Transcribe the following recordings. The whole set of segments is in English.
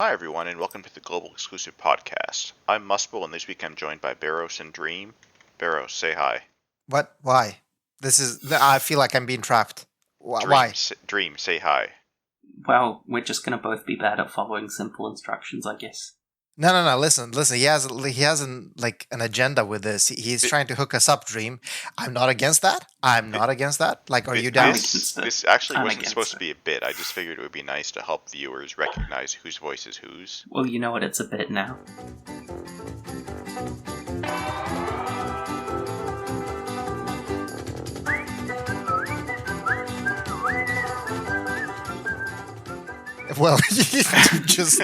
Hi everyone, and welcome to the Global Exclusive Podcast. I'm Muspel, and this week I'm joined by Barros and Dream. Barros, say hi. What? Why? I feel like I'm being trapped. Why? Dream, say hi. Well, we're just going to both be bad at following simple instructions, I guess. No. Listen. He has an agenda with this. He's trying to hook us up, Dream. I'm not against that. Like, are you down? This actually wasn't supposed to be a bit. I just figured it would be nice to help viewers recognize whose voice is whose. Well, you know what? It's a bit now. Well, it just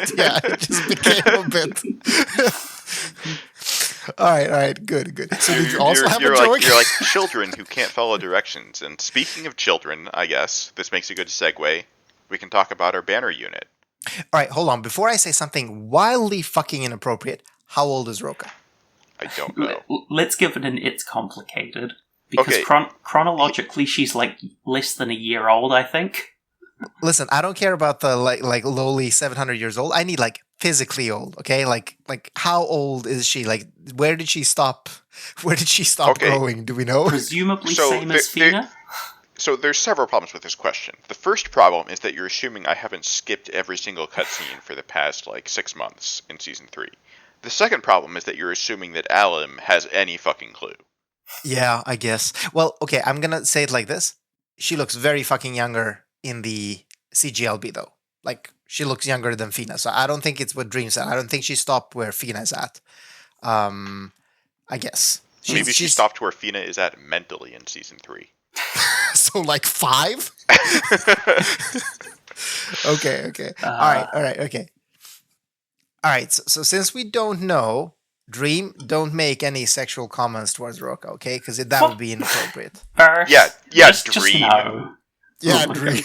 became a bit. All right, good. So did you also have a joke? You're like children who can't follow directions. And speaking of children, I guess this makes a good segue. We can talk about our banner unit. All right, hold on. Before I say something wildly fucking inappropriate, how old is Roca? I don't know. Let's give it an "it's complicated" because chronologically she's like less than a year old, I think. Listen, I don't care about the like lowly 700 years old. I need like physically old, okay? Like how old is she? Like where did she stop? Where did she stop growing? Do we know? Presumably same as Fina. So there's several problems with this question. The first problem is that you're assuming I haven't skipped every single cutscene for the past 6 months in Season 3. The second problem is that you're assuming that Alim has any fucking clue. Yeah, I guess. Well, okay, I'm gonna say it like this. She looks very fucking younger in the CGLB though. Like she looks younger than Fina, so I don't think it's what Dream said. I don't think she stopped where Fina is at. I guess. Maybe she stopped where Fina is at mentally in Season 3. So 5? Okay. All right, okay. All right, so since we don't know, Dream, don't make any sexual comments towards Roca, okay? Because that would be inappropriate. Yeah, Dream. No. Yeah, Dream.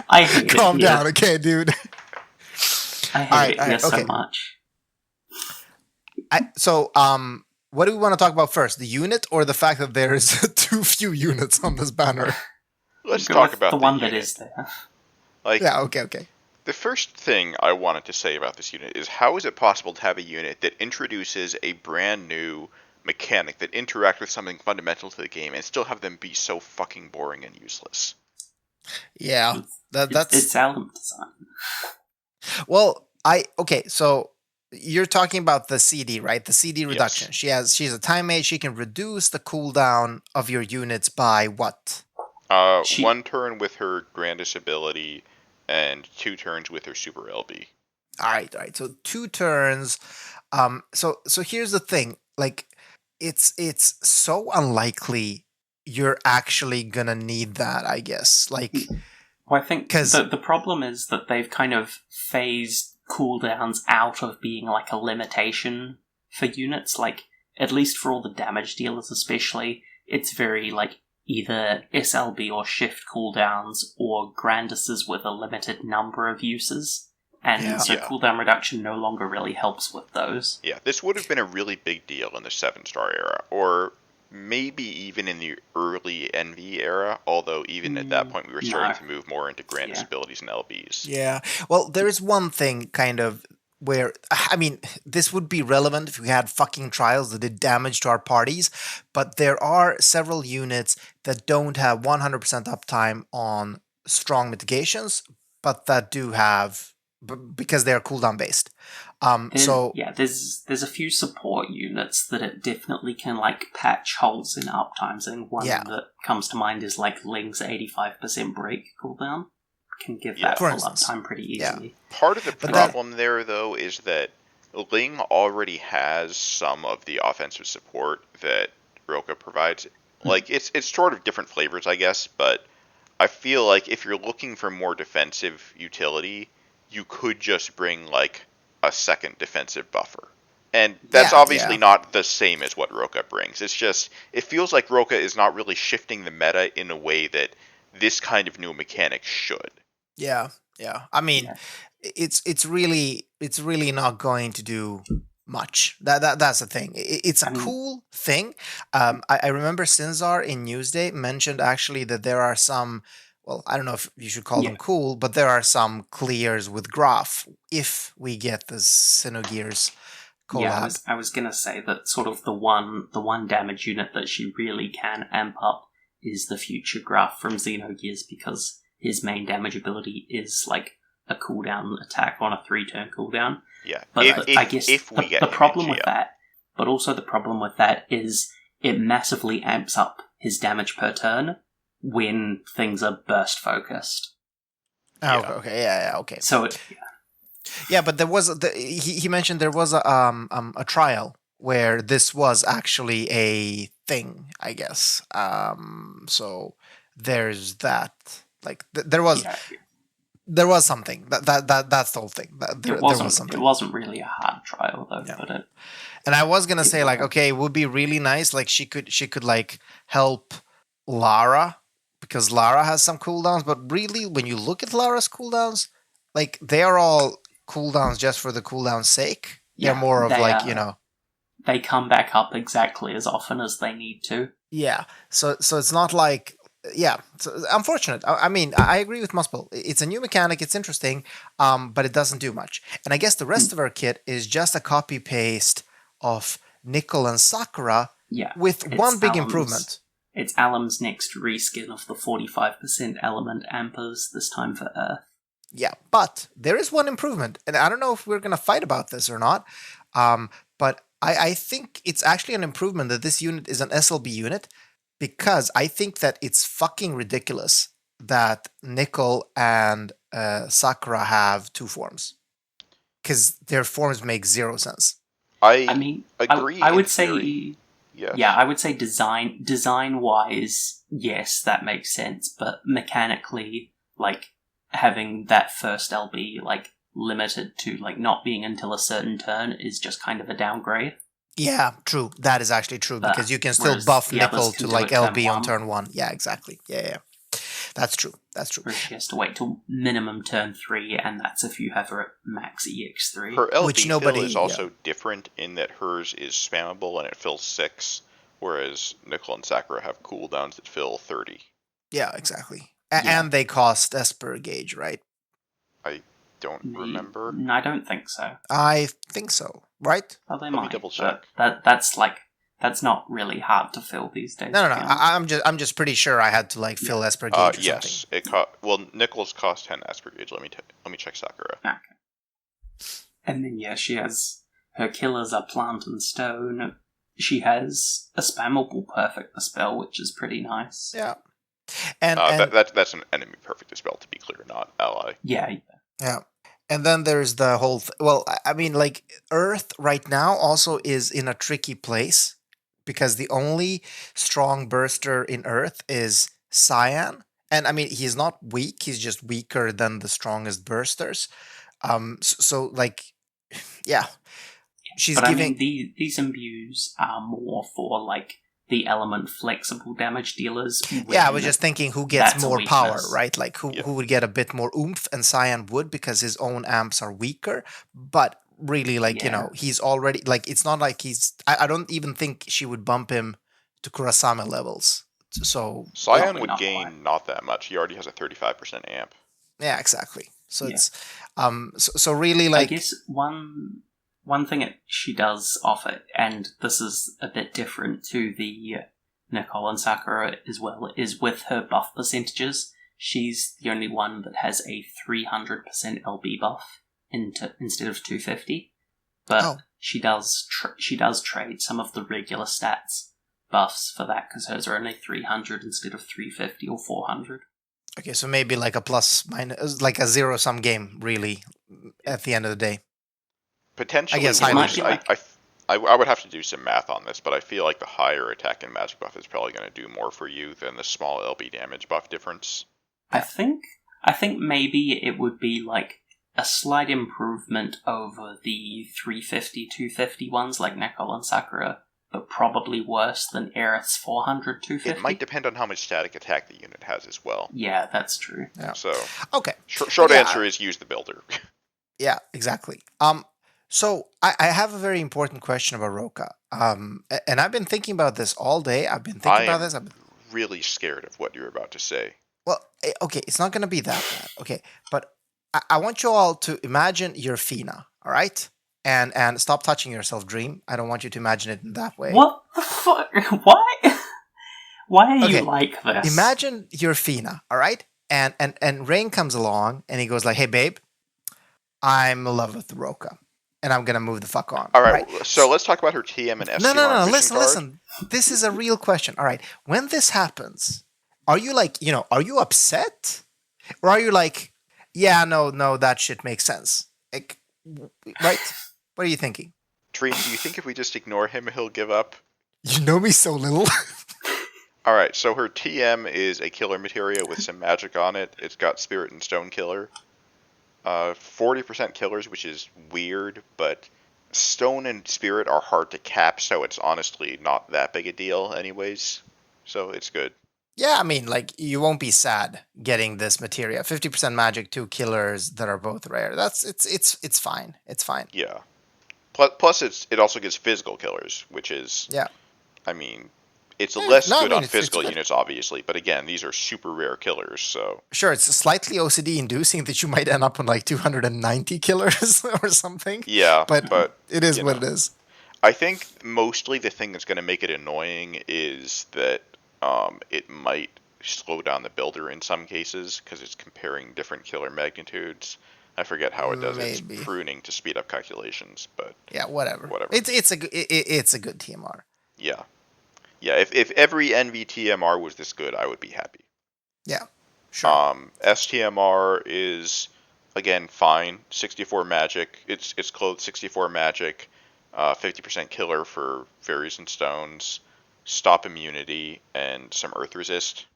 I hate Calm down, okay, dude. I hate it here so much. What do we want to talk about first? The unit or the fact that there is too few units on this banner? Let's talk about the one unit. that is there. Yeah, okay. The first thing I wanted to say about this unit is how is it possible to have a unit that introduces a brand new mechanic that interact with something fundamental to the game and still have them be so fucking boring and useless? Yeah, it's Alim design. Well, so you're talking about the CD, right? The CD reduction. Yes. She's a time mage. She can reduce the cooldown of your units by what? 1 turn with her grandest ability and 2 turns with her super LB. All right. So 2 turns. So here's the thing. Like, it's so unlikely you're actually gonna need that, I guess. Well, I think the problem is that they've kind of phased cooldowns out of being like a limitation for units. Like, at least for all the damage dealers especially, it's very either SLB or shift cooldowns or Granduses with a limited number of uses. And so cooldown reduction no longer really helps with those. Yeah, this would have been a really big deal in the 7-star era, or maybe even in the early NV era, although even at that point we were starting to move more into Grandis abilities and LBs. Yeah, well, there is one thing kind of where, I mean, this would be relevant if we had fucking trials that did damage to our parties, but there are several units that don't have 100% uptime on strong mitigations, but that do have, because they're cooldown based. There's a few support units that it definitely can patch holes in uptimes, and one that comes to mind is Ling's 85% break cooldown. Can give that full uptime pretty easily. Yeah. Part of the problem there, though, is that Ling already has some of the offensive support that Roca provides. It's sort of different flavors, I guess, but I feel like if you're looking for more defensive utility, you could just bring a second defensive buffer. And that's obviously not the same as what Roca brings. It's just, it feels like Roca is not really shifting the meta in a way that this kind of new mechanic should. Yeah. I mean, it's really not going to do much. That's the thing. It's a cool thing. I remember Sinzar in Newsday mentioned actually that there are some well, I don't know if you should call them cool, but there are some clears with Graph if we get the Xenogears collab. Yeah, I was gonna say that sort of the one damage unit that she really can amp up is the future Graph from Xenogears, because his main damage ability is like a cooldown attack on a 3-turn cooldown. Yeah, but I guess the problem with that, but also the problem with that is it massively amps up his damage per turn when things are burst focused. Oh, okay, yeah, okay. So yeah, but there was he mentioned there was a trial where this was actually a thing, I guess. So there's that. Like there was something that's the whole thing. There was something. It wasn't really a hard trial though, but and I was gonna say like, okay, it would be really nice. Like she could like help Lara, because Lara has some cooldowns. But really, when you look at Lara's cooldowns, like they are all cooldowns just for the cooldown's sake. They're more of like, they come back up exactly as often as they need to. Yeah. So it's not like, so unfortunate. I mean, I agree with Muspel. It's a new mechanic. It's interesting, but it doesn't do much. And I guess the rest of our kit is just a copy paste of Nickel and Sakura. Yeah. With one big improvement. It's Alum's next reskin of the 45% element ampers, this time for Earth. Yeah, but there is one improvement, and I don't know if we're going to fight about this or not, but I think it's actually an improvement that this unit is an SLB unit, because I think that it's fucking ridiculous that Nickel and Sakura have 2 forms, because their forms make 0 sense. I mean, agree. I would say, I would say design wise, yes, that makes sense, but mechanically, like, having that first LB like limited to like not being until a certain turn is just kind of a downgrade. Yeah, true. That is actually true, because you can still buff Nickel to like LB on turn 1. Yeah, exactly. Yeah. That's true. Whereas she has to wait till minimum turn 3, and that's if you have her at max EX3. Her LB fill is also different in that hers is spammable and it fills 6, whereas Nickel and Sakura have cooldowns that fill 30. Yeah, exactly. And they cost Esper Gauge, right? I don't remember. No, I don't think so. I think so, right? Well, they Let might. me double check. That's not really hard to fill these days. No. I'm just pretty sure I had to like fill Esper Gauge or yes, something. Nickel's cost 10 Esper Gauge. Let me check Sakura. Okay. And then she has her killers are Plant and Stone. She has a spammable Perfect Dispel, which is pretty nice. Yeah. And that's an enemy Perfect Dispel, to be clear, not ally. Yeah. And then there's the whole well, I mean, like, Earth right now also is in a tricky place, because the only strong burster in Earth is Cyan. And I mean, he's not weak, he's just weaker than the strongest bursters. So like, yeah. She's but giving... I mean, these imbues are more for like the element flexible damage dealers. Yeah, I was just thinking who gets more power, right? Like who would get a bit more oomph, and Cyan would, because his own amps are weaker. But really, like, he's already, like, it's not like I don't even think she would bump him to Kurasame levels. So Cyan would gain not that much. He already has a 35% amp. Yeah, exactly. So it's so really, like, I guess one thing she does offer, and this is a bit different to the Nicole and Sakura as well, is with her buff percentages. She's the only one that has a 300% LB buff instead of 250. But she does trade some of the regular stats buffs for that, because hers are only 300 instead of 350 or 400. Okay, so maybe like a plus minus, like a zero-sum game, really, at the end of the day. Potentially, I guess I would have to do some math on this, but I feel like the higher attack and magic buff is probably going to do more for you than the small LB damage buff difference. I think maybe it would be like a slight improvement over the 350, 250 ones like Nicole and Sakura, but probably worse than Aerith's 400, 250. It might depend on how much static attack the unit has as well. Yeah, that's true. Yeah. So, okay. Short answer is use the builder. Yeah, exactly. So I have a very important question about Roca. And I've been thinking about this all day. I've been thinking about this. I'm really scared of what you're about to say. Well, okay, it's not going to be that bad. Okay, but I want you all to imagine you're Fina, all right? And stop touching yourself, Dream. I don't want you to imagine it in that way. What the fuck? Why? Why are you like this? Imagine you're Fina, all right? And Rain comes along and he goes like, "Hey, babe, I'm in love with Roca, and I'm gonna move the fuck on." All right. So let's talk about her TM and STR. No. Listen. This is a real question. All right. When this happens, are you like, are you upset, or are you like, yeah, no, that shit makes sense, like, right? What are you thinking? Dream, do you think if we just ignore him, he'll give up? You know me so little. All right. So her TM is a killer materia with some magic on it. It's got Spirit and Stone Killer. 40% killers, which is weird, but Stone and Spirit are hard to cap, so it's honestly not that big a deal anyways. So it's good. Yeah, I mean, like, you won't be sad getting this materia. 50% magic, 2 killers that are both rare. It's fine. It's fine. Yeah. Plus it also gives physical killers, which is, yeah. I mean, it's less good on physical units, obviously, but again, these are super rare killers, so... Sure, it's slightly OCD-inducing that you might end up on, like, 290 killers or something. Yeah, but it is what it is. I think mostly the thing that's going to make it annoying is that it might slow down the builder in some cases, because it's comparing different killer magnitudes. I forget how it does its pruning to speed up calculations, but... Yeah, whatever. It's a good TMR. Yeah. Yeah, if every NVTMR was this good, I would be happy. Yeah, sure. STMR is, again, fine. 64 magic. It's clothed 64 magic. 50% killer for fairies and stones. Stop immunity, and some earth resist.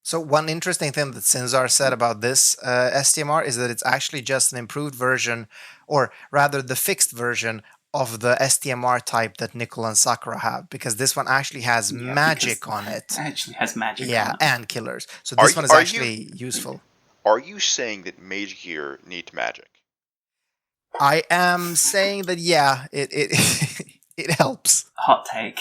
So one interesting thing that Sinzar said about this STMR is that it's actually just an improved version, or rather the fixed version of the STMR type that Nicole and Sakura have, because this one actually has magic on it. It actually has magic on it. And killers. So this one is actually useful. Are you saying that Mage Gear needs magic? I am saying that, yeah, it helps. Hot take.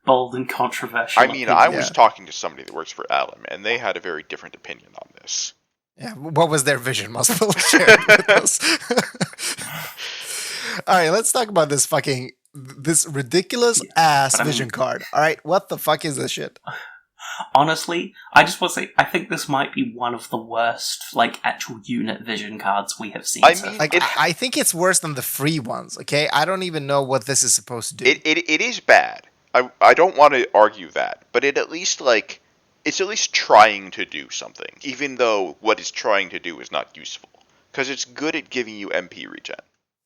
Bold and controversial. I mean, I was talking to somebody that works for Alum, and they had a very different opinion on this. Yeah, what was their vision? Must well share it with us. All right, let's talk about this ridiculous ass vision card. All right, what the fuck is this shit? Honestly, I just want to say, I think this might be one of the worst, like, actual unit vision cards we have seen. I think it's worse than the free ones. Okay, I don't even know what this is supposed to do. It is bad. I don't want to argue that, but it's at least trying to do something, even though what it's trying to do is not useful, because it's good at giving you MP regen.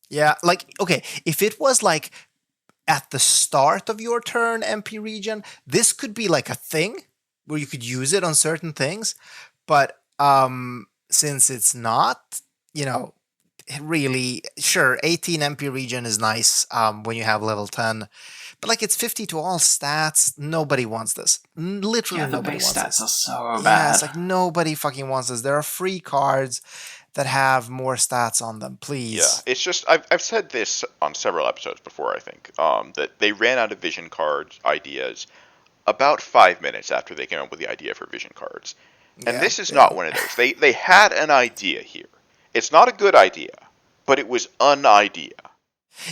Yeah, like, okay, if it was like at the start of your turn MP regen, this could be like a thing where you could use it on certain things, but since it's not, really, sure, 18 MP regen is nice when you have level 10, but like it's 50 to all stats. Nobody wants this. Literally nobody wants this. The base stats are so bad. Yeah, it's like nobody fucking wants this. There are free cards that have more stats on them, please. Yeah, it's just, I've said this on several episodes before, I think, that they ran out of vision card ideas about 5 minutes after they came up with the idea for vision cards. And this is not one of those. They had an idea here. It's not a good idea, but it was an idea.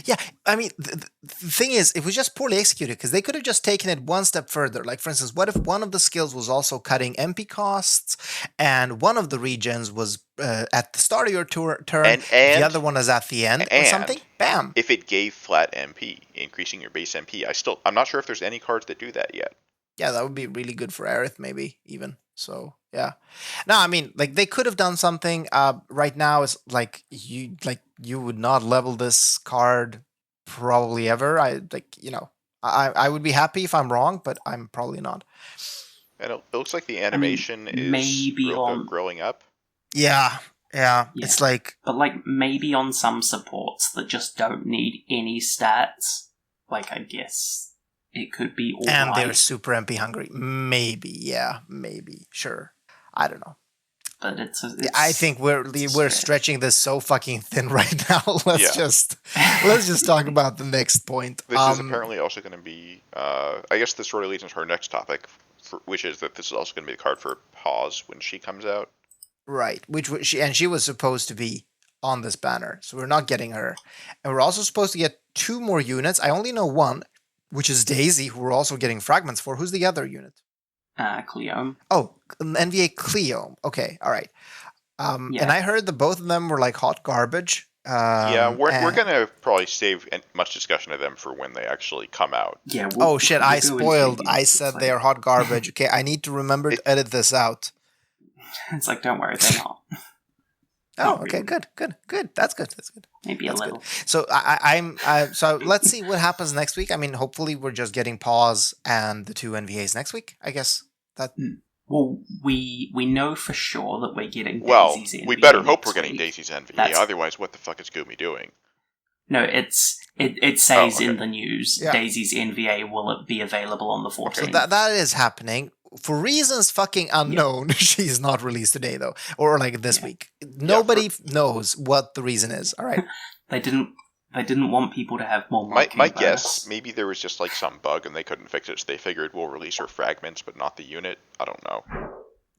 Yeah, I mean, the thing is, it was just poorly executed, because they could have just taken it one step further. Like, for instance, what if one of the skills was also cutting MP costs, and one of the regions was at the start of your turn, and the other one is at the end, or something? Bam! If it gave flat MP, increasing your base MP, I'm not sure if there's any cards that do that yet. Yeah, that would be really good for Aerith, maybe, even. So, yeah. No, I mean, like, they could have done something. Right now, it's like you would not level this card probably ever. I would be happy if I'm wrong, but I'm probably not. And it looks like the animation is maybe growing up. Yeah. It's like... But, like, maybe on some supports that just don't need any stats, like, I guess... It could be all and they're super MP hungry. Maybe, sure. I don't know. But I think we're stretching this so fucking thin right now. Let's just talk about the next point. This is apparently also going to be. I guess this sort of leads into our next topic. which is that this is also going to be the card for Pause when she comes out. Right, she was supposed to be on this banner, so we're not getting her. And we're also supposed to get 2 more units. I only know one, which is Daisy, who we're also getting fragments for. Who's the other unit? Cleome. Oh, NVA Cleome. Okay, all right. And I heard that both of them were like hot garbage. We're gonna probably save much discussion of them for when they actually come out. Yeah. I spoiled. I said they are hot garbage. Okay, I need to remember to edit this out. It's like, don't worry, they're not. Oh, okay, really. Good. That's good. Maybe That's a little. Good. So so let's see what happens next week. I mean, hopefully we're just getting Pause and the 2 NVAs next week. I guess that. Well, we know for sure that we're getting Daisy's NVA. We better hope we're getting Daisy's NVA. Otherwise, what the fuck is Gumi doing? No, it says in the news, Daisy's NVA will be available on the 14th. So that is happening. For reasons fucking unknown, she's not released today, though. Or like this week. Nobody knows what the reason is, all right? They didn't want people to have more my guess, maybe there was just like some bug and they couldn't fix it, so they figured we'll release her fragments, but not the unit. I don't know.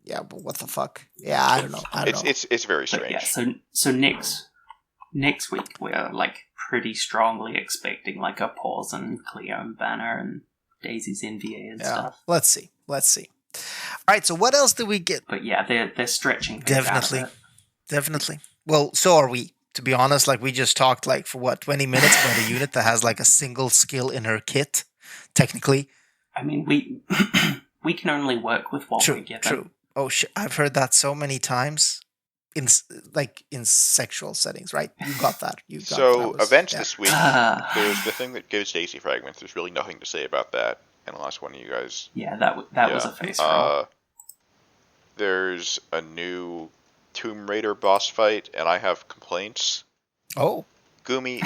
Yeah, but what the fuck? Yeah, I don't know. It's very strange. But so next week we're like pretty strongly expecting like a Pause and Cleome banner and Daisy's NVA and stuff. Let's see. All right, so what else do we get? But yeah, they're stretching. Definitely. Well, so are we. To be honest, like we just talked like for 20 minutes about a unit that has like a single skill in her kit, technically. I mean, we can only work with what we get. True. Oh shit, I've heard that so many times in sexual settings, right? You got that. Events this week, there's the thing that gives Daisy fragments. There's really nothing to say about that. And unless one of you guys... Yeah, that was a face roll. There's a new Tomb Raider boss fight, and I have complaints. Oh. Gumi,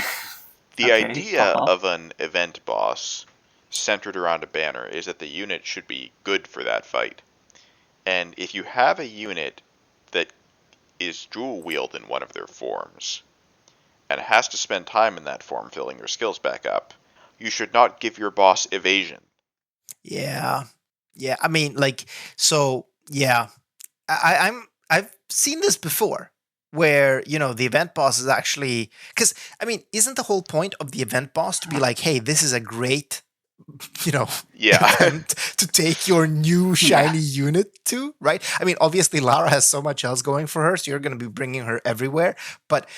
the idea of an event boss centered around a banner is that the unit should be good for that fight. And if you have a unit that is dual-wield in one of their forms, and has to spend time in that form filling your skills back up, you should not give your boss evasion. Yeah. I mean, I've seen this before, where the event boss is actually because isn't the whole point of the event boss to be like, hey, this is a great, event to take your new shiny unit to, right? I mean, obviously Lara has so much else going for her, so you're going to be bringing her everywhere, but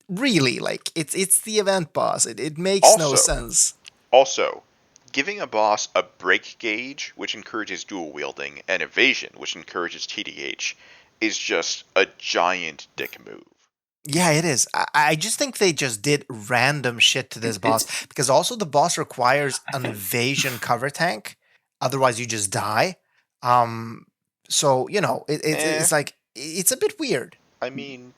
really, like it's the event boss. It makes no sense. Also, giving a boss a break gauge, which encourages dual wielding, and evasion, which encourages TDH, is just a giant dick move. Yeah, it is. I just think they just did random shit to this boss, because also the boss requires an evasion cover tank, otherwise you just die. So, it's like, it's a bit weird. I mean,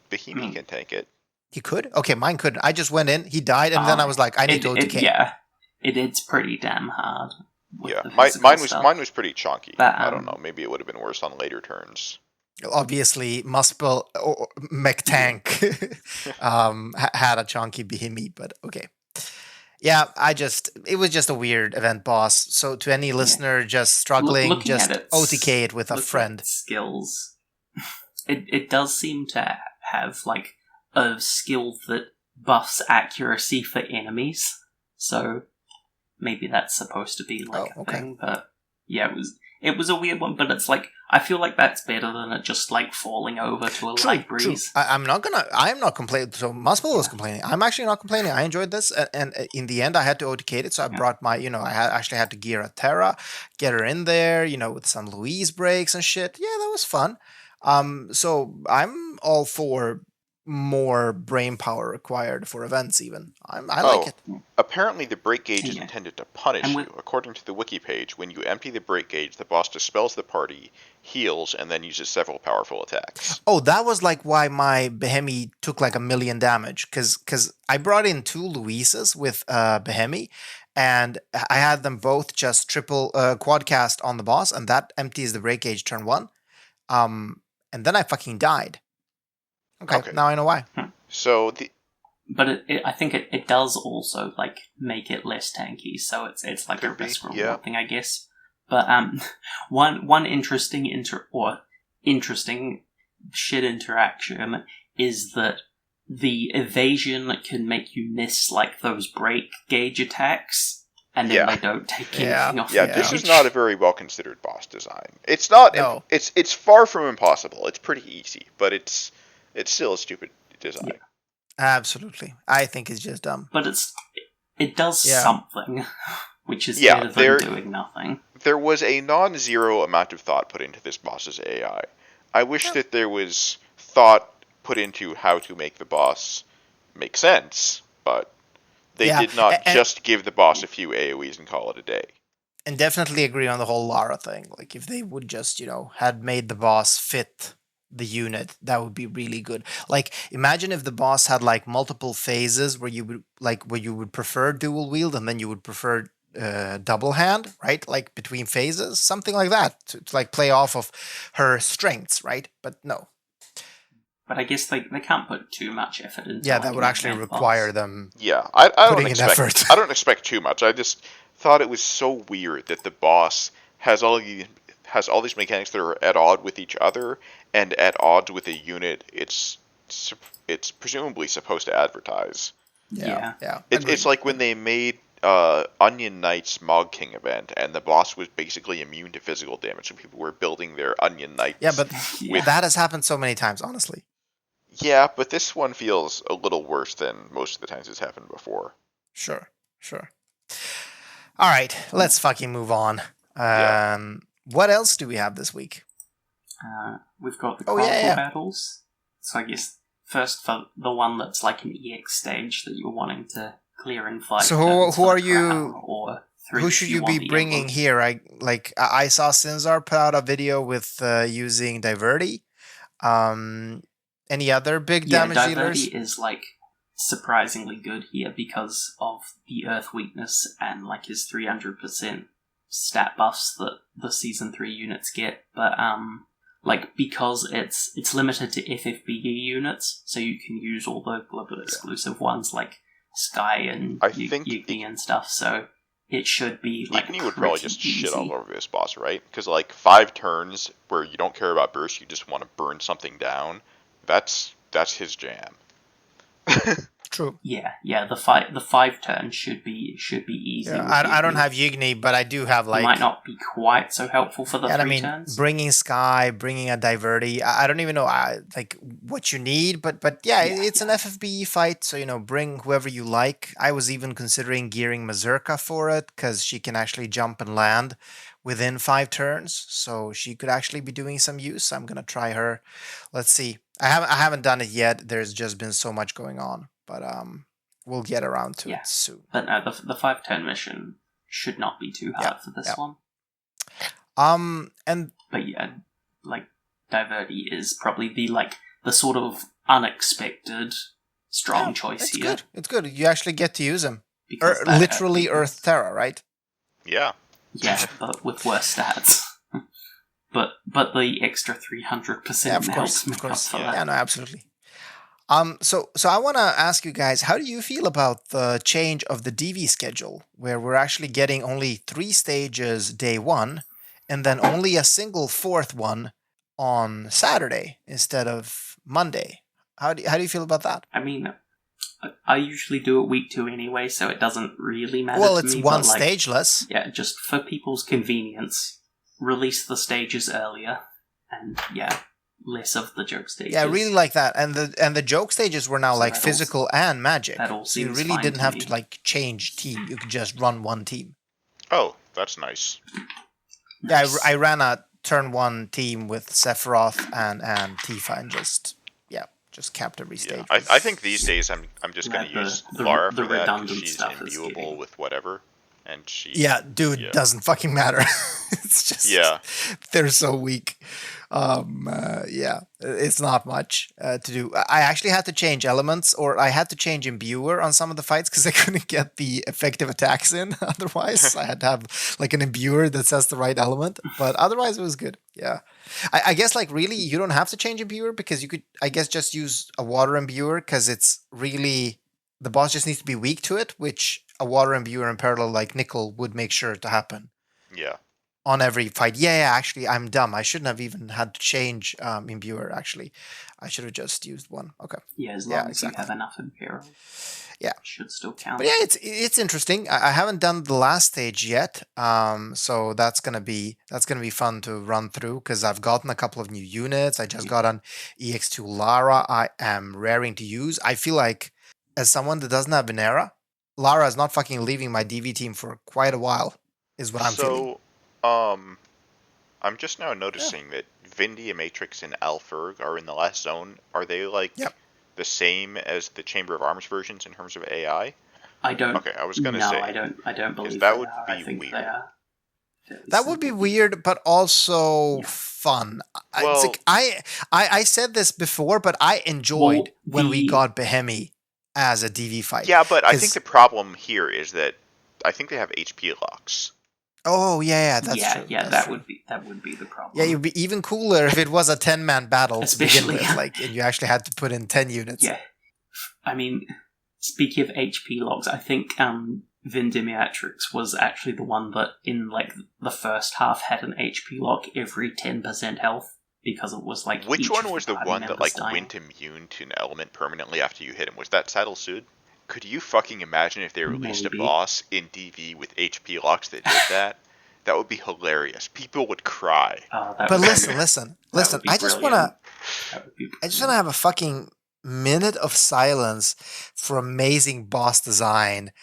Behemoth can tank it. He could? Okay, mine couldn't. I just went in, he died, and then I was like, I need to OTK. Yeah. It's pretty damn hard. Yeah, mine was pretty chunky. But, I don't know. Maybe it would have been worse on later turns. Obviously, Muspel or Mech Tank had a chunky Behemoth, but okay. Yeah, it was just a weird event boss. So to any listener just struggling, just OTK it with a friend. Skills. It does seem to have like a skill that buffs accuracy for enemies. So maybe that's supposed to be like a thing, but yeah, it was a weird one, but it's like, I feel like that's better than it just like falling over to a light breeze. I am not complaining. So Muspel was complaining. I'm actually not complaining. I enjoyed this, and in the end I had to OTK it, so I brought my, I had to gear a Terra, get her in there, with some Louise breaks and shit. Yeah, that was fun. So I'm all for more brain power required for events even. I like it. Apparently the break gauge is intended to punish you. According to the wiki page, when you empty the break gauge, the boss dispels the party, heals, and then uses several powerful attacks. Oh, that was like why my Behemoth took like 1 million damage, because I brought in 2 Louises with Behemoth, and I had them both just triple quad cast on the boss, and that empties the break gauge turn 1. And then I fucking died. Okay, now I know why. So But I think it does also like make it less tanky, so it's like a risk reward thing, I guess. But one interesting interesting shit interaction is that the evasion can make you miss like those break gauge attacks, and then they don't take anything off. Yeah, this is not a very well considered boss design. It's not. No. It's far from impossible. It's pretty easy, but it's still a stupid design. Yeah. Absolutely, I think it's just dumb. But it does something, which is better than doing nothing. There was a non-zero amount of thought put into this boss's AI. I wish that there was thought put into how to make the boss make sense, but they did not just give the boss a few AoEs and call it a day. And definitely agree on the whole Lara thing. Like, if they would just, had made the boss fit the unit, that would be really good. Like, imagine if the boss had like multiple phases where you would prefer dual wield and then you would prefer double hand, right? Like between phases, something like that to like play off of her strengths, right? But no. But I guess they can't put too much effort into. Yeah, that would actually require them. Yeah, I don't expect too much. I just thought it was so weird that the boss has all these mechanics that are at odds with each other and at odds with a unit it's presumably supposed to advertise. Yeah. It's like when they made Onion Knight's Mog King event, and the boss was basically immune to physical damage, so people were building their Onion Knights. Yeah, but that has happened so many times, honestly. Yeah, but this one feels a little worse than most of the times it's happened before. Sure. All right, let's fucking move on. What else do we have this week? We've got the Chronicle battles. So I guess first for the one that's like an EX stage that you're wanting to clear in 5 So who are you? Or 3 who should you be bringing here? I saw Sinzar put out a video with using Diverty. Any other big damage dealers? Diverty is like surprisingly good here because of the Earth weakness and like his 300% stat buffs that the Season 3 units get. But like because it's limited to FFBE units, so you can use all the global exclusive ones like Sky and Yigni and stuff, so it should be like Yigni would probably just shit all over this boss, right? Because like 5 turns where you don't care about burst, you just want to burn something down. That's his jam. True. Yeah. The 5 turns should be easy. Yeah, I don't have Yigni, but I do have like. It might not be quite so helpful for the 3 turns. Bringing Sky, bringing a Diverty. I don't even know like what you need, but it's an FFBE fight, so bring whoever you like. I was even considering gearing Mazurka for it because she can actually jump and land within 5 turns, so she could actually be doing some use. I'm gonna try her. Let's see. I haven't done it yet. There's just been so much going on. But we'll get around to it soon. But no, the 5-turn mission should not be too hard for this one. But yeah, like Diverty is probably the sort of unexpected strong choice here. Good. It's good. You actually get to use him. Literally Earth Terra, right? Yeah. Yeah, but with worse stats. but the extra 300% helps make up for that. Yeah, no, absolutely. So I want to ask you guys, how do you feel about the change of the DV schedule, where we're actually getting only 3 stages day 1, and then only a single 4th one on Saturday instead of Monday? How do you feel about that? I mean, I usually do it week 2 anyway, so it doesn't really matter to me. Well, it's one stage less. Yeah, just for people's convenience, release the stages earlier, and less of the joke stages. Yeah, I really like that. And the joke stages were now like physical and magic. So you really didn't have to like change team. You could just run one team. Oh, that's nice. Yeah, I ran a turn 1 team with Sephiroth and Tifa and just capped every stage. Yeah, I think these days I'm just going to use Lara for that because she's imbuable with whatever. And she doesn't fucking matter. It's just they're so weak. It's not much to do. I actually had to change elements, or I had to change imbuer on some of the fights because I couldn't get the effective attacks in. Otherwise, I had to have like an imbuer that says the right element. But otherwise, it was good. Yeah, I guess like really you don't have to change imbuer because you could, I guess, just use a water imbuer because it's really the boss just needs to be weak to it, which a water imbuer in parallel like Nickel would make sure to happen. Yeah. on every fight. Yeah, actually, I'm dumb. I shouldn't have even had to change Imbuer, actually. I should have just used one. Okay. Yeah, as long as you have enough Imperial. Yeah. It should still count. But yeah, it's interesting. I haven't done the last stage yet, so that's gonna be fun to run through because I've gotten a couple of new units. I just got an EX2 Lara. I am raring to use. I feel like as someone that doesn't have Venera, Lara is not fucking leaving my DV team for quite a while. Is what I'm feeling. I'm just now noticing that Vindia Matrix and Alferg are in the last zone. Are they the same as the Chamber of Arms versions in terms of AI? I don't. Okay, I was gonna say. I don't believe that would be I think weird. They are. That would be weird, but also fun. Well, it's like, I said this before, but I enjoyed when we got Behemi as a DV fight. Yeah, but I think the problem here is that I think they have HP locks. Oh yeah, that's true. Yeah, that would be the problem. Yeah, it'd be even cooler if it was a 10-man battle Especially, to begin with, and you actually had to put in 10 units. Yeah, I mean, speaking of HP locks, I think Vindimiatrix was actually the one that in the first half had an HP lock every 10% health because it was Which one was the one that went immune to an element permanently after you hit him? Was that Saddle Sud? Could you fucking imagine if they released a boss in DV with HP locks that did that? That would be hilarious. People would cry. But listen. I just wanna have a fucking minute of silence for amazing boss design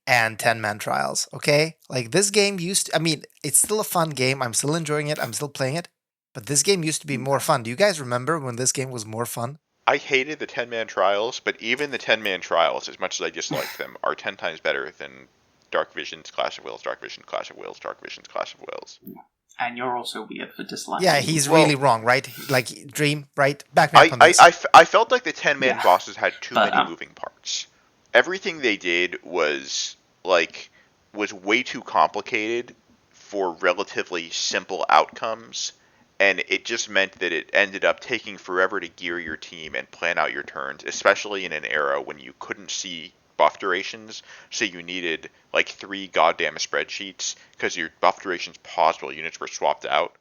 and 10-man trials, okay? This game it's still a fun game. I'm still enjoying it. I'm still playing it. But this game used to be more fun. Do you guys remember when this game was more fun? I hated the 10-man trials, but even the 10-man trials, as much as I disliked them, are 10 times better than Dark Vision's Clash of Wills, Dark Vision, Clash of Wills, Dark Vision's Clash of Wills. And you're also weird for disliking. Yeah, he's really wrong, right? Dream, right? Back me up on this. I felt like the 10-man bosses had too many moving parts. Everything they did was way too complicated for relatively simple outcomes, and it just meant that it ended up taking forever to gear your team and plan out your turns, especially in an era when you couldn't see buff durations, so you needed 3 goddamn spreadsheets because your buff durations paused while units were swapped out.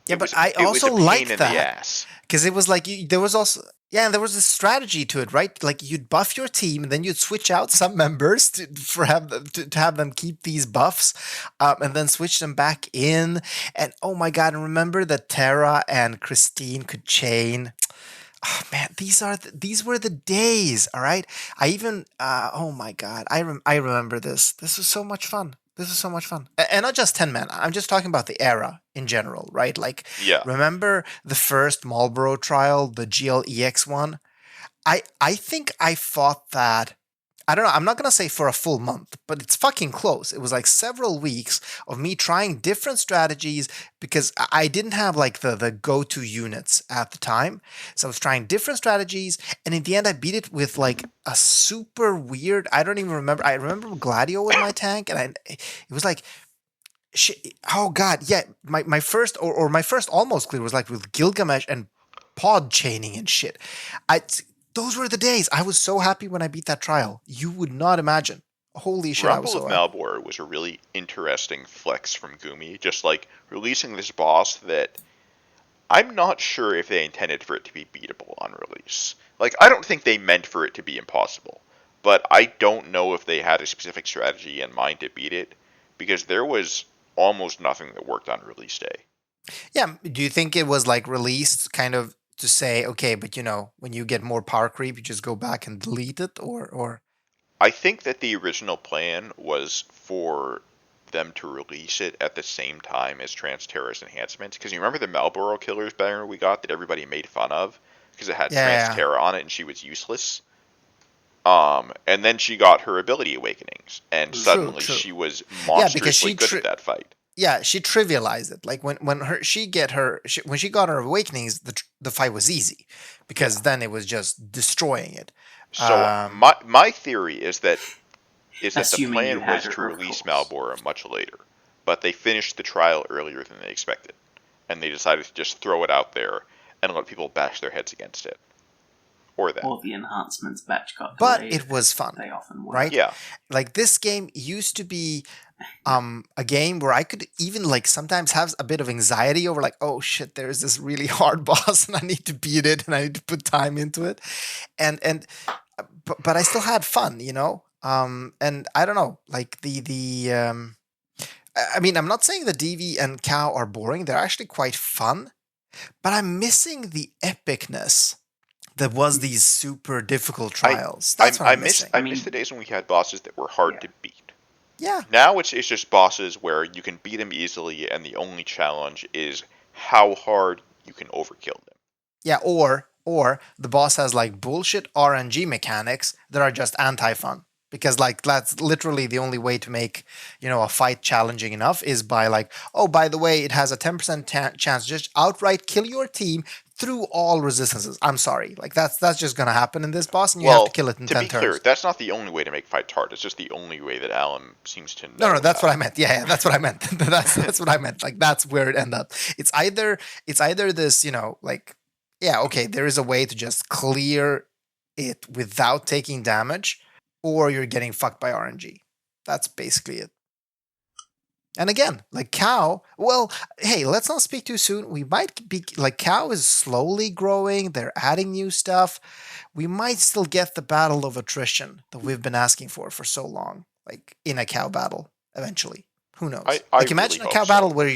Yeah, but I also liked that because it was there was also there was a strategy to it, right? You'd buff your team and then you'd switch out some members to have them keep these buffs, and then switch them back in. And oh my god! And remember that Terra and Christine could chain. Oh man, these were the days. All right, I even oh my god, I remember this. This was so much fun. And not just 10-man. I'm just talking about the era in general, right? Remember the first Marlboro trial, the GLEX one? I think I fought that. I don't know. I'm not going to say for a full month, but it's fucking close. It was several weeks of me trying different strategies because I didn't have the go-to units at the time. So I was trying different strategies. And in the end, I beat it with a super weird, I don't even remember. I remember Gladio was my tank. And it was shit. Oh God. Yeah. My first or my first almost clear was with Gilgamesh and pod chaining and shit. Those were the days. I was so happy when I beat that trial. You would not imagine. Holy shit, Rumble of Malbor was a really interesting flex from Gumi. Just releasing this boss that I'm not sure if they intended for it to be beatable on release. I don't think they meant for it to be impossible. But I don't know if they had a specific strategy in mind to beat it, because there was almost nothing that worked on release day. Yeah, do you think it was released kind of to say, okay, but when you get more power creep, you just go back and delete it, or? I think that the original plan was for them to release it at the same time as Trans-Terra's enhancements, because you remember the Malboro Killers banner we got that everybody made fun of because it had Trans-Terra on it and she was useless. And then she got her ability awakenings, and suddenly she was monstrously good at that fight. Yeah, she trivialized it. When she got her awakenings, the fight was easy because then it was just destroying it. So my theory is that the plan was to release Malbora much later, but they finished the trial earlier than they expected, and they decided to just throw it out there and let people bash their heads against it. Or the enhancements batch got delayed. But it was fun. They often were. Right? Yeah. This game used to be a game where I could even like sometimes have a bit of anxiety over like, oh shit, there's this really hard boss and I need to beat it and I need to put time into it, and but I still had fun, and I don't know, like I mean, I'm not saying the DV and Cow are boring; they're actually quite fun, but I'm missing the epicness that was these super difficult trials. That's what I'm missing. I miss the days when we had bosses that were hard to beat. Yeah. Now it's just bosses where you can beat them easily, and the only challenge is how hard you can overkill them. Yeah, or the boss has like bullshit RNG mechanics that are just anti-fun. Because like that's literally the only way to make a fight challenging enough is by like, oh, by the way, it has a 10% chance to just outright kill your team through all resistances. I'm sorry, like that's just gonna happen in this boss, and you have to kill it in 10 turns. To be clear, that's not the only way to make fights hard. It's just the only way that Alan seems to know. No, that's what I meant. Yeah, that's what I meant. that's what I meant. Like that's where it ended up. It's either this, like, yeah, okay, there is a way to just clear it without taking damage, or you're getting fucked by RNG. That's basically it. And again, like Cow, well, hey, let's not speak too soon. We might be, like, Cow is slowly growing. They're adding new stuff. We might still get the battle of attrition that we've been asking for so long, like in a Cow battle eventually. Who knows? Like, imagine a Cow battle where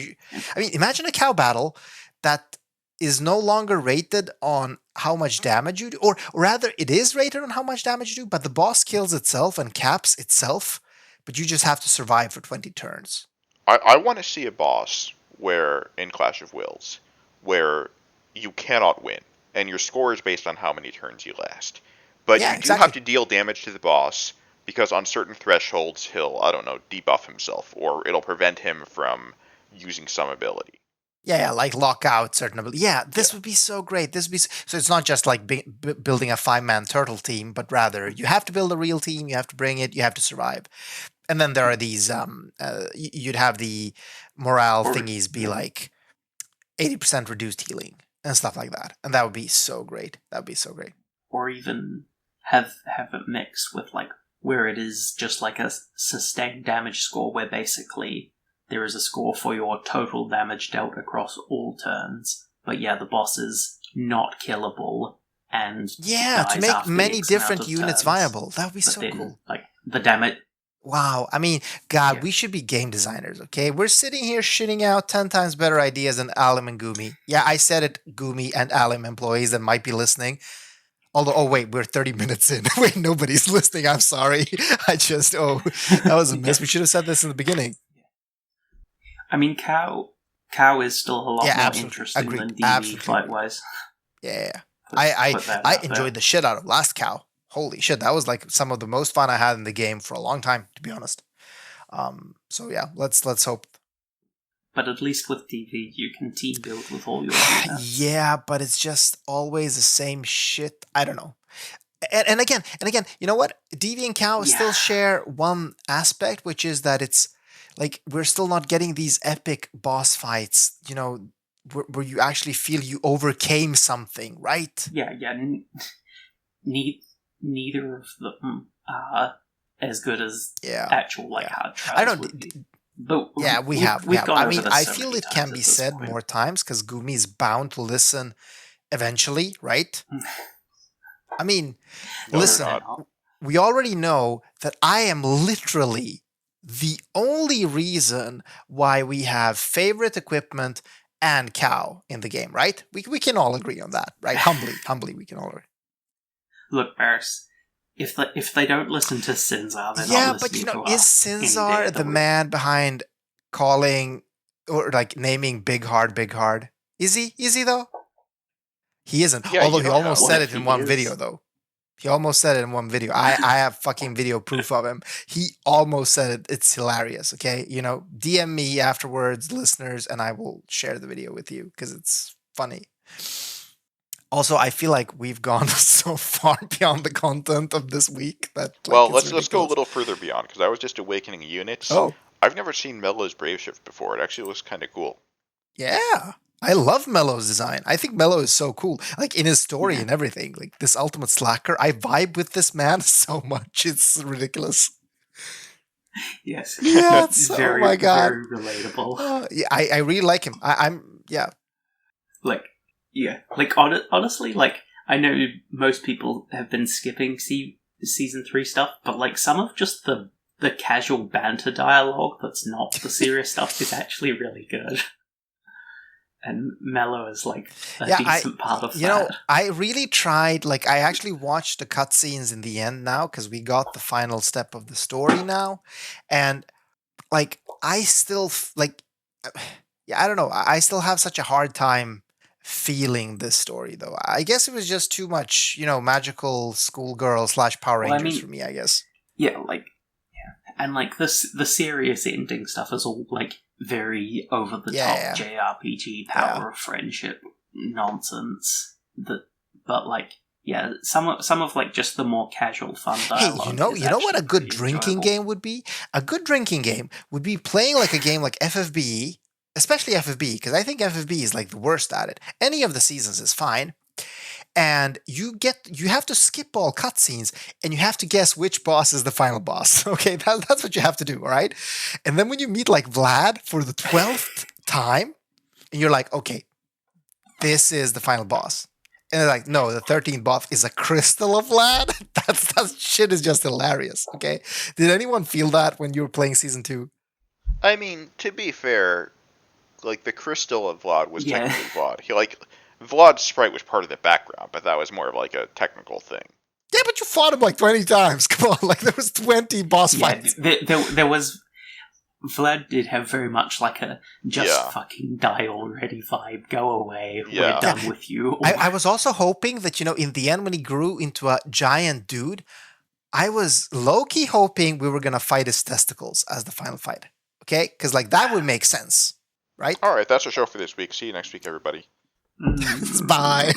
imagine a Cow battle that is no longer rated on how much damage you do, or rather it is rated on how much damage you do, but the boss kills itself and caps itself, but you just have to survive for 20 turns. I want to see a boss where, in Clash of Wills, where you cannot win, and your score is based on how many turns you last. But you do have to deal damage to the boss, because on certain thresholds he'll, I don't know, debuff himself, or it'll prevent him from using some ability. Yeah, like lock out certain ability. Yeah, this would be so great. So it's not just like building a 5-man turtle team, but rather you have to build a real team, you have to bring it, you have to survive. And then there are these, you'd have the morale thingies be like 80% reduced healing and stuff like that. And that would be so great. That would be so great. Or even have it mixed with like where it is just like a sustained damage score where basically there is a score for your total damage dealt across all turns. But yeah, the boss is not killable and to make many different units viable. That would be so cool. Like the damage. Wow, I mean, God, we should be game designers, okay? We're sitting here shitting out 10 times better ideas than Alim and Gumi. Yeah, I said it, Gumi and Alim employees that might be listening. Although, oh wait, we're 30 minutes in. Wait, nobody's listening. I'm sorry. That was a miss. We should have said this in the beginning. I mean, Cow is still a lot more interesting than DV fight-wise. Yeah. I enjoyed the shit out of Last Cow. Holy shit, that was like some of the most fun I had in the game for a long time, to be honest. So yeah, let's hope. But at least with DV, you can team build with all your units. Yeah, but it's just always the same shit. I don't know. And again, you know what? DV and Cow still share one aspect, which is that it's like we're still not getting these epic boss fights, where you actually feel you overcame something, right? Yeah. Neither of them are as good as actual hard trials. I don't. We have. I mean, I feel it can be said more times because Gumi is bound to listen eventually, right? I mean, listen. We already know that I am literally the only reason why we have favorite equipment and Cow in the game, right? We can all agree on that, right? Humbly, we can all agree. Look, Paris, if they don't listen to Sinzar, then I'll listen to is Sinzar the man behind calling or like naming Big Hard? Is he though? He isn't. Yeah, although he almost said it in one video though. He almost said it in one video. I have fucking video proof of him. He almost said it. It's hilarious. Okay, DM me afterwards, listeners, and I will share the video with you because it's funny. Also, I feel like we've gone so far beyond the content of this week that. Let's go a little further beyond because I was just awakening units. Oh, I've never seen Mello's Brave Shift before. It actually looks kind of cool. Yeah, I love Mello's design. I think Mello is so cool, like in his story and everything. Like this ultimate slacker, I vibe with this man so much. It's ridiculous. Yes. Yes. Very, oh my god. very relatable. Yeah, I really like him. I'm yeah. Like, yeah. Like, honestly, like, I know most people have been skipping season 3 stuff, but like some of just the casual banter dialogue that's not the serious stuff is actually really good. And Mello is like a decent part of that. You know, I really tried, like, I actually watched the cutscenes in the end now, because we got the final step of the story now. And, like, I still, yeah, I don't know. I still have such a hard time feeling this story, though. I guess it was just too much, magical schoolgirl / Power Rangers for me, I guess. Yeah, like, and like the serious ending stuff is all like very over the top JRPG power of friendship nonsense. But like, yeah, some of like just the more casual fun dialogue. Hey, you know what a good drinking game would be? A good drinking game would be playing like a game like FFBE, especially FFBE, because I think FFBE is like the worst at it. Any of the seasons is fine. And you have to skip all cutscenes, and you have to guess which boss is the final boss. Okay, that's what you have to do, all right? And then when you meet like Vlad for the 12th time, and you're like, okay, this is the final boss. And they're like, no, the 13th boss is a crystal of Vlad? That shit is just hilarious, okay? Did anyone feel that when you were playing Season 2? I mean, to be fair, like, the crystal of Vlad was technically Vlad. Vlad's sprite was part of the background, but that was more of like a technical thing. Yeah, but you fought him like 20 times. Come on, like there was 20 boss fights. There was. Vlad did have very much like a fucking die already vibe. Go away. We're done with you. I was also hoping that, in the end when he grew into a giant dude, I was low-key hoping we were going to fight his testicles as the final fight. Okay? Because like that would make sense. Right? Alright, that's our show for this week. See you next week, everybody. Bye.